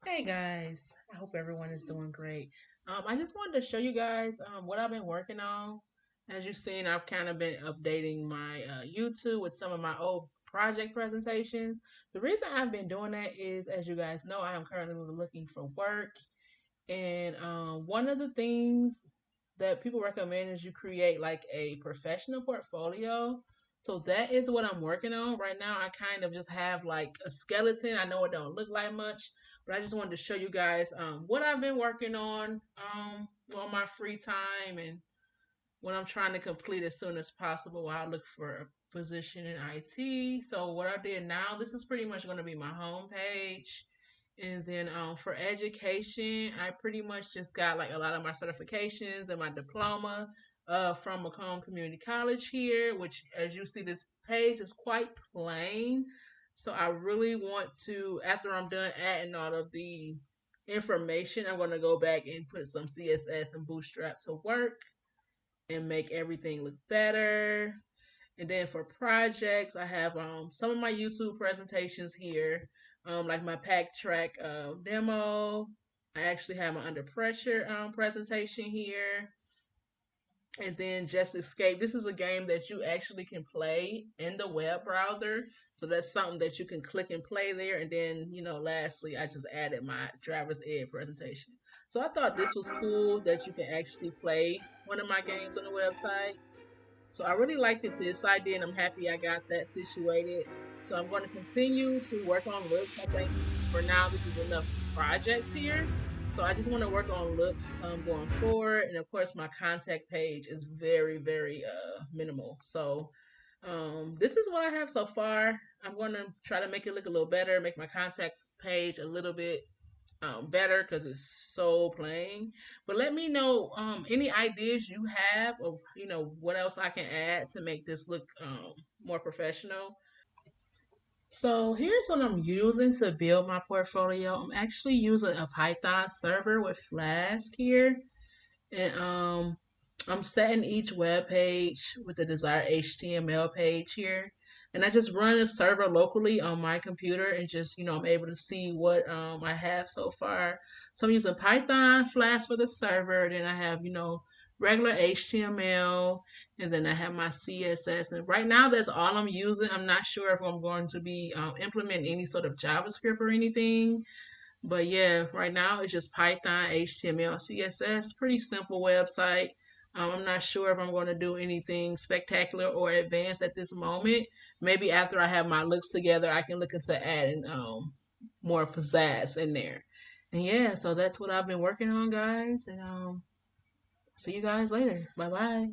Hey guys, I hope everyone is doing great. I just wanted to show you guys what I've been working on. As you've seen, I've kind of been updating my YouTube with some of my old project presentations. The reason I've been doing that is, as you guys know, I am currently looking for work. And one of the things that people recommend is you create like a professional portfolio. So that is what I'm working on right now. I kind of just have like a skeleton. I know it don't look like much, but I just wanted to show you guys what I've been working on my free time and what I'm trying to complete as soon as possible while I look for a position in IT. So what I did now, this is pretty much going to be my home page. And then for education, I pretty much just got like a lot of my certifications and my diploma from Macomb Community College here, which as you see, this page is quite plain. So I really want to, after I'm done adding all of the information, I'm going to go back and put some CSS and Bootstrap to work and make everything look better. And then for projects, I have some of my YouTube presentations here, like my Pack Track demo. I actually have my Under Pressure presentation here. And then Just Escape. This is a game that you actually can play in the web browser. So that's something that you can click and play there. And then, lastly, I just added my driver's ed presentation. So I thought this was cool that you can actually play one of my games on the website. So I really liked it this idea, and I'm happy I got that situated. So I'm going to continue to work on looks. I think for now this is enough projects here. So I just want to work on looks going forward, and of course my contact page is very very minimal. So this is what I have so far. I'm going to try to make it look a little better, make my contact page a little bit better because it's so plain. But let me know any ideas you have of what else I can add to make this look more professional. So here's what I'm using to build my portfolio. I'm actually using a Python server with Flask here, and I'm setting each web page with the desired HTML page here. And I just run a server locally on my computer and just, I'm able to see what I have so far. So I'm using Python Flask for the server. Then I have, regular HTML, and then I have my CSS. And right now, that's all I'm using. I'm not sure if I'm going to be implementing any sort of JavaScript or anything. But yeah, right now it's just Python, HTML, CSS. Pretty simple website. I'm not sure if I'm going to do anything spectacular or advanced at this moment. Maybe after I have my looks together, I can look into adding more pizzazz in there. And yeah, so that's what I've been working on, guys. And see you guys later. Bye bye.